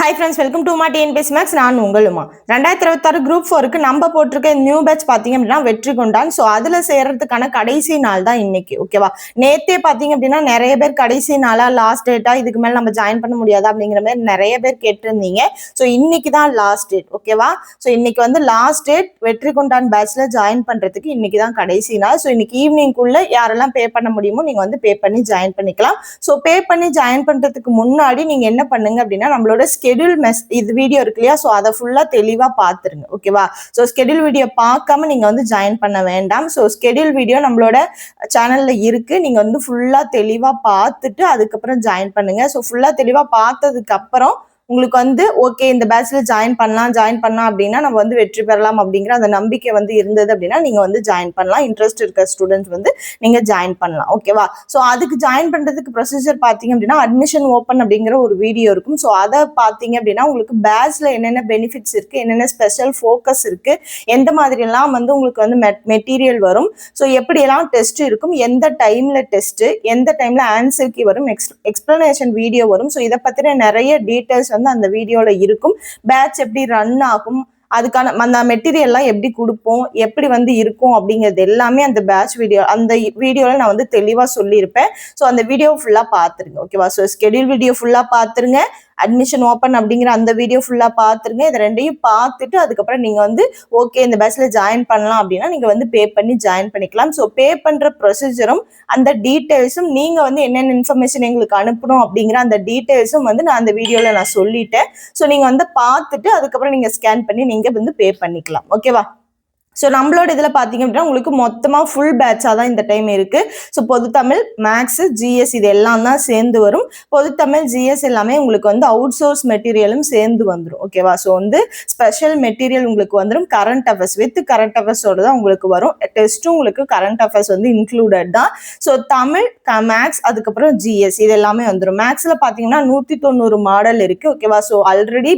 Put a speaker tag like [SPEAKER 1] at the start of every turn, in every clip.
[SPEAKER 1] Hi friends, welcome to my TNPSC Max. நான் உங்களுமா 2026 group 4க்கு நம்ம போட்டிருக்க நியூ பேட்ச் பார்த்தீங்க அப்படின்னா வெற்றி கொண்டான். ஸோ அதில் சேர்றதுக்கான கடைசி நாள் தான் இன்னைக்கு. ஓகேவா, நேத்தே பார்த்தீங்க அப்படின்னா நிறைய பேர் கடைசி நாளா லாஸ்ட் டேட்டா இதுக்கு மேலே நம்ம ஜாயின் பண்ண முடியாதா அப்படிங்கிற மாதிரி நிறைய பேர் கேட்டிருந்தீங்க. ஸோ இன்னைக்கு தான் லாஸ்ட் டேட். ஓகேவா, ஸோ இன்னைக்கு வந்து லாஸ்ட் டேட் வெற்றி கொண்டான் பேட்ச்ல ஜாயின் பண்றதுக்கு இன்னைக்கு தான் கடைசி நாள். ஸோ இன்னைக்கு ஈவினிங்குள்ள யாரெல்லாம் பே பண்ண முடியுமோ நீங்க வந்து பே பண்ணி ஜாயின் பண்ணிக்கலாம். ஸோ பே பண்ணி ஜாயின் பண்றதுக்கு முன்னாடி நீங்க என்ன பண்ணுங்க அப்படின்னா நம்மளோட ஸ்கெடியூல் இது வீடியோ இருக்கு இல்லையா, ஸோ அதை ஃபுல்லா தெளிவா பாத்துருங்க. ஓகேவா, ஸோ ஸ்கெடியூல் வீடியோ பார்க்காம நீங்க வந்து ஜாயின் பண்ண வேண்டாம். ஸோ ஸ்கெடியூல் வீடியோ நம்மளோட சேனல்ல இருக்கு, நீங்க வந்து ஃபுல்லா தெளிவா பார்த்துட்டு அதுக்கப்புறம் ஜாயின் பண்ணுங்க. ஸோ ஃபுல்லா தெளிவா பார்த்ததுக்கு அப்புறம் உங்களுக்கு வந்து ஓகே இந்த பேட்ச்ல ஜாயின் பண்ணலாம் அப்படின்னா நம்ம வந்து வெற்றி பெறலாம் அப்படிங்கிற அந்த நம்பிக்கை வந்து இருந்தது அப்படின்னா நீங்க வந்து ஜாயின் பண்ணலாம். இன்ட்ரெஸ்ட் இருக்க ஸ்டூடெண்ட்ஸ் வந்து நீங்க ஜாயின் பண்ணலாம். ஓகேவா, ஸோ அதுக்கு ஜாயின் பண்றதுக்கு ப்ரொசீஜர் பார்த்தீங்க அப்படின்னா அட்மிஷன் ஓப்பன் அப்படிங்கிற ஒரு வீடியோ இருக்கும். ஸோ அதை பார்த்தீங்க அப்படின்னா உங்களுக்கு பேட்ச்ல என்னென்ன பெனிஃபிட்ஸ் இருக்கு, என்னென்ன ஸ்பெஷல் ஃபோக்கஸ் இருக்கு, எந்த மாதிரி எல்லாம் வந்து உங்களுக்கு வந்து மெட்டீரியல் வரும், ஸோ எப்படியெல்லாம் டெஸ்ட் இருக்கும், எந்த டைம்ல டெஸ்ட், எந்த டைம்ல ஆன்சர் கீ வரும், எக்ஸ்பிளனேஷன் வீடியோ வரும். ஸோ இதை பத்தின நிறைய டீட்டெயில்ஸ் வந்து அந்த வீடியோல இருக்கும். பேட்ச் எப்படி ரன் ஆகும், அதுக்கான அந்த மெட்டீரியல் எல்லாம் எப்படி கொடுப்போம், எப்படி வந்து இருக்கும் அப்படிங்கிறது எல்லாமே அந்த பேட்ச் வீடியோ அந்த வீடியோல நான் வந்து தெளிவா சொல்லியிருப்பேன். ஸோ அந்த வீடியோ ஃபுல்லா பாத்துருங்க. ஓகேவா, ஸோ ஸ்கெடியூல் வீடியோ ஃபுல்லா பாத்துருங்க, அட்மிஷன் ஓப்பன் அப்படிங்கிற அந்த வீடியோ ஃபுல்லா பாத்துருங்க. இது ரெண்டையும் பார்த்துட்டு அதுக்கப்புறம் நீங்க வந்து ஓகே இந்த பேட்ச்ல ஜாயின் பண்ணலாம் அப்படின்னா நீங்க வந்து பே பண்ணி ஜாயின் பண்ணிக்கலாம். ஸோ பே பண்ற ப்ரொசீஜரும் அந்த டீட்டெயில்ஸும் நீங்க வந்து என்னென்ன இன்ஃபர்மேஷன் எங்களுக்கு அனுப்பணும் அப்படிங்கிற அந்த டீட்டெயில்ஸும் வந்து நான் அந்த வீடியோல நான் சொல்லிட்டேன். ஸோ நீங்க வந்து பார்த்துட்டு அதுக்கப்புறம் நீங்க ஸ்கேன் பண்ணி நீங்க வந்து பே பண்ணிக்கலாம். ஓகேவா, ஸோ நம்மளோட இதில் பார்த்தீங்க அப்படின்னா உங்களுக்கு மொத்தமாக ஃபுல் பேட்சாக தான் இந்த டைம் இருக்கு. ஸோ பொதுத்தமிழ், மேக்ஸ், ஜிஎஸ் இது எல்லாம் தான் சேர்ந்து வரும். பொதுத்தமிழ், ஜிஎஸ் எல்லாமே உங்களுக்கு வந்து அவுட் சோர்ஸ் மெட்டீரியலும் சேர்ந்து வந்துடும். ஓகேவா, ஸோ வந்து ஸ்பெஷல் மெட்டீரியல் உங்களுக்கு வந்துடும். கரண்ட் அஃபேர்ஸ் வித் கரண்ட் அஃபேர்ஸோட தான் உங்களுக்கு வரும். டெஸ்ட்டும் உங்களுக்கு கரண்ட் அஃபேர்ஸ் வந்து இன்க்ளூடட் தான். ஸோ தமிழ், மேக்ஸ், அதுக்கப்புறம் ஜிஎஸ் இது எல்லாமே வந்துடும். மேக்ஸில் பார்த்தீங்கன்னா 190 மாடல் இருக்கு. ஓகேவா, ஸோ ஆல்ரெடி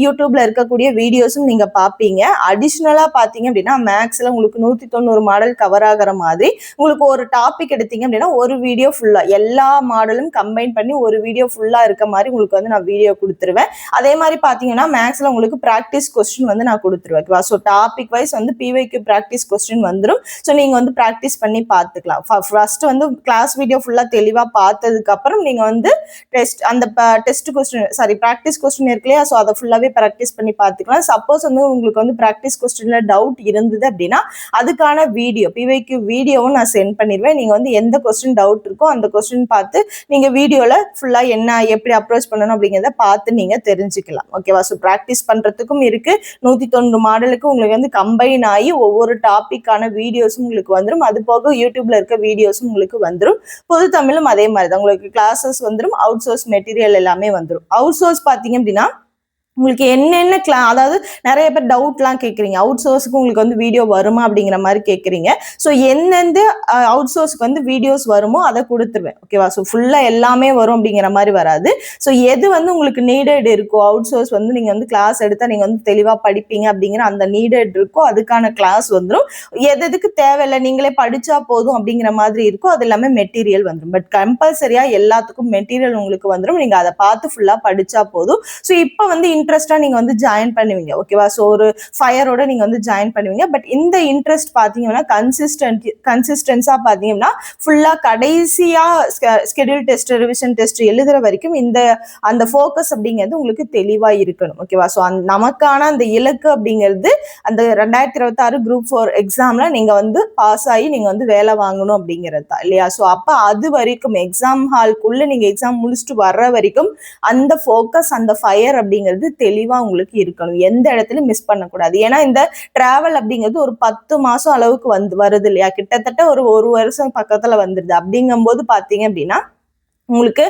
[SPEAKER 1] யூடியூப்ல இருக்கக்கூடிய வீடியோஸும் நீங்க பார்ப்பீங்க. அடிஷ்னலாக பார்த்தீங்க அப்படின்னா மேக்ஸ்ல உங்களுக்கு 190 மாடல் கவர் ஆகிற மாதிரி உங்களுக்கு ஒரு டாபிக் எடுத்தீங்க அப்படின்னா ஒரு வீடியோ ஃபுல்லா எல்லா மாடலும் கம்பைன் பண்ணி ஒரு வீடியோ ஃபுல்லா இருக்க மாதிரி உங்களுக்கு வந்து நான் வீடியோ கொடுத்துருவேன். அதே மாதிரி பாத்தீங்கன்னா மேக்ஸ்ல உங்களுக்கு பிராக்டிஸ் கொஸ்டின் வந்து நான் கொடுத்துருவேன். ஸோ டாபிக் வைஸ் வந்து பிவைக்கு பிராக்டிஸ் கொஸ்டின் வந்துடும். ஸோ நீங்க வந்து பிராக்டிஸ் பண்ணி பார்த்துக்கலாம். ஃபர்ஸ்ட் வந்து கிளாஸ் வீடியோ ஃபுல்லா தெளிவா பார்த்ததுக்கு அப்புறம் நீங்க வந்து டெஸ்ட் கொஸ்டின் பிராக்டிஸ் கொஸ்டின் இருக்கு இல்லையா, ஸோ அதை ஃபுல்லாவே பிராக்டிஸ் பண்ணி பார்த்துக்கலாம். சப்போஸ் வந்து உங்களுக்கு வந்து பிராக்டிஸ் கொஸ்டின்ல டவுட் இருந்தது அப்படின்னா அதுக்கான வீடியோ பிவைக்கு வீடியோவும் நான் சென்ட் பண்ணிடுவேன். நீங்க வந்து எந்த கொஸ்டின் டவுட் இருக்கோ அந்த கொஸ்டின் பார்த்து நீங்க வீடியோல ஃபுல்லா என்ன எப்படி அப்ரோச் பண்ணணும் அப்படிங்கிறத பார்த்து நீங்க தெரிஞ்சுக்கலாம். ஓகேவா, ஸோ ப்ராக்டிஸ் பண்றதுக்கும் இருக்கு. 190 மாடலுக்கு உங்களுக்கு வந்து கம்பைன் ஆகி ஒவ்வொரு டாபிக்கான வீடியோஸும் உங்களுக்கு வந்துடும். அது போக யூடியூப்ல இருக்க வீடியோஸும் உங்களுக்கு வந்துடும். பொது தமிழும் அதே மாதிரி தான் உங்களுக்கு கிளாஸஸ் வந்துடும். அவுட் சோர்ஸ் மெட்டீரியல் எல்லாமே வந்துடும். அவுட் சோர்ஸ் பார்த்தீங்க அப்படின்னா உங்களுக்கு என்னென்ன அதாவது நிறைய பேர் டவுட்லாம் கேட்குறீங்க, அவுட் சோர்ஸுக்கு உங்களுக்கு வந்து வீடியோ வருமா அப்படிங்கிற மாதிரி கேட்குறீங்க. ஸோ எந்தெந்த அவுட் சோர்ஸுக்கு வந்து வீடியோஸ் வருமோ அதை கொடுத்துருவேன். ஓகேவா, ஸோ ஃபுல்லாக எல்லாமே வரும் அப்படிங்கிற மாதிரி வராது. ஸோ எது வந்து உங்களுக்கு நீடட் இருக்கோ அவுட் சோர்ஸ் வந்து நீங்கள் வந்து கிளாஸ் எடுத்தால் நீங்கள் வந்து தெளிவாக படிப்பீங்க அப்படிங்கிற அந்த நீடட் இருக்கோ அதுக்கான கிளாஸ் வந்துடும். எதுக்கு தேவையில்லை நீங்களே படித்தா போதும் அப்படிங்கிற மாதிரி இருக்கோ அது எல்லாமே மெட்டீரியல் வந்துடும். பட் கம்பல்சரியாக எல்லாத்துக்கும் மெட்டீரியல் உங்களுக்கு வந்துடும். நீங்கள் அதை பார்த்து ஃபுல்லாக படித்தா போதும். ஸோ இப்போ வந்து இன்ட்ரெஸ்டா நீங்க வந்து ஜாயின் பண்ணுவீங்க. ஓகேவா, ஸோ ஒரு ஃபயரோட நீங்க வந்து ஜாயின் பண்ணுவீங்க. பட் இந்த இன்ட்ரெஸ்ட் பாத்தீங்கன்னா கன்சிஸ்டன்ஸா பாத்தீங்கன்னா ஃபுல்லா கடைசியா ஸ்கெடியூல் டெஸ்ட், ரிவிஷன் டெஸ்ட் எழுதுற வரைக்கும் அந்த ஃபோக்கஸ் அப்படிங்கிறது உங்களுக்கு தெளிவா இருக்கணும். ஓகேவா, ஸோ நமக்கான அந்த இலக்கு அப்படிங்கிறது அந்த 2026 குரூப் 4 எக்ஸாம்ல நீங்க வந்து பாஸ் ஆகி நீங்க வந்து வேலை வாங்கணும் அப்படிங்கிறது தான் இல்லையா. ஸோ அப்ப அது வரைக்கும் எக்ஸாம் ஹால்குள்ள நீங்க எக்ஸாம் முடிச்சுட்டு வர்ற வரைக்கும் அந்த ஃபோக்கஸ் அந்த ஃபயர் அப்படிங்கிறது தெளிவா உங்களுக்கு இருக்கணும். எந்த இடத்துலயும் மிஸ் பண்ணக்கூடாது. ஏன்னா இந்த டிராவல் அப்படிங்கிறது ஒரு 10 மாசம் அளவுக்கு வருது இல்லையா, கிட்டத்தட்ட ஒரு வருஷம் பக்கத்துல வந்துருது. அப்படிங்கும்போது பாத்தீங்க அப்படின்னா உங்களுக்கு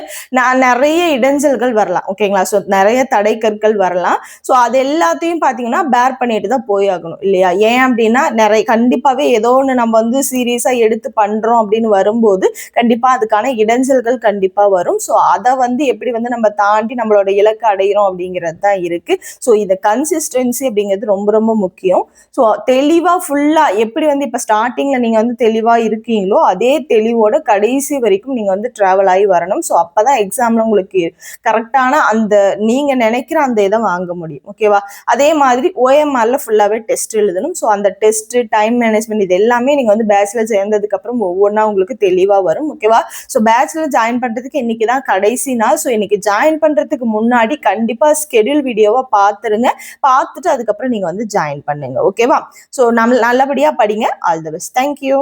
[SPEAKER 1] நிறைய இடைஞ்சல்கள் வரலாம். ஓகேங்களா, ஸோ நிறைய தடை கற்கள் வரலாம். ஸோ அது எல்லாத்தையும் பார்த்தீங்கன்னா பேர் பண்ணிட்டு தான் போய் ஆகணும் இல்லையா. ஏன் அப்படின்னா கண்டிப்பாவே ஏதோ ஒன்று நம்ம வந்து சீரியஸா எடுத்து பண்றோம் அப்படின்னு வரும்போது கண்டிப்பா அதுக்கான இடைஞ்சல்கள் கண்டிப்பா வரும். ஸோ அதை வந்து எப்படி வந்து நம்ம தாண்டி நம்மளோட இலக்கு அடைகிறோம் அப்படிங்கிறது தான் இருக்கு. ஸோ இந்த கன்சிஸ்டன்சி அப்படிங்கிறது ரொம்ப ரொம்ப முக்கியம். ஸோ தெளிவா ஃபுல்லா எப்படி வந்து இப்போ ஸ்டார்டிங்ல நீங்க வந்து தெளிவா இருக்கீங்களோ அதே தெளிவோட கடைசி வரைக்கும் நீங்க வந்து டிராவல் ஆகி வரணும். வரணும். ஸோ அப்பதான் எக்ஸாம்ல உங்களுக்கு கரெக்டான அந்த நீங்க நினைக்கிற அந்த இதை வாங்க முடியும். ஓகேவா? அதே மாதிரி ஓஎம்ஆர்ல ஃபுல்லாவே டெஸ்ட் எழுதணும். ஸோ அந்த டெஸ்ட், டைம் மேனேஜ்மெண்ட் இது எல்லாமே நீங்க வந்து பேட்ச்ல சேர்ந்ததுக்கு அப்புறம் ஒவ்வொன்றா உங்களுக்கு தெளிவா வரும். ஓகேவா? ஸோ பேட்ச்ல ஜாயின் பண்றதுக்கு இன்னைக்கு தான் கடைசி நாள். ஸோ இன்னைக்கு ஜாயின் பண்றதுக்கு முன்னாடி கண்டிப்பா ஸ்கெடியூல் வீடியோவா பார்த்துருங்க. பார்த்துட்டு அதுக்கப்புறம் நீங்க வந்து ஜாயின் பண்ணுங்க. ஓகேவா? ஸோ நல்லபடியா படிங்க. All the best. தேங்க்யூ.